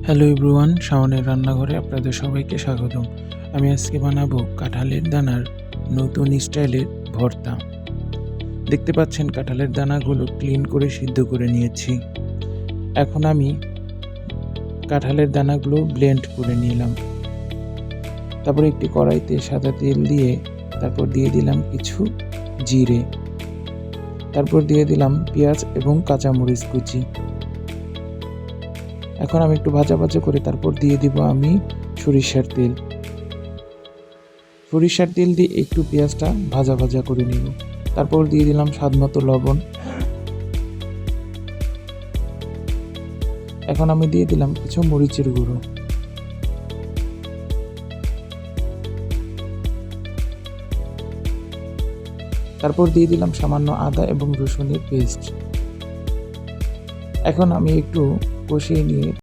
Hello everyone, শাওনের রান্নাঘরে আপনাদের সবাইকে স্বাগতম। আমি আজকে বানাবো কাঁঠালের দানার নতুন স্টাইলের ভর্তা। দেখতে পাচ্ছেন কাঁঠালের দানাগুলো ক্লিন করে সিদ্ধ করে নিয়েছি। এখন আমি কাঁঠালের দানাগুলো ব্লেন্ড করে নিলাম। তারপর একটি কড়াইতে সাদা তেল দিয়ে তারপর দিয়ে দিলাম কিছু জিরে, তারপর দিয়ে দিলাম পেঁয়াজ এবং কাঁচামরিচ কুচি। এখন আমি একটু ভাজা ভাজা করে তারপর দিয়ে দিব আমি সরিষার তেল। সরিষার তেল দিয়ে একটু পেঁয়াজটা ভাজা ভাজা করে নিব। তারপর দিয়ে দিলাম স্বাদমতো লবণ। এখন আমি দিয়ে দিলাম কিছু মরিচের গুঁড়ো। তারপর দিয়ে দিলাম সামান্য আদা এবং রসুনের পেস্ট। এখন আমি একটু কষিয়ে নিয়ে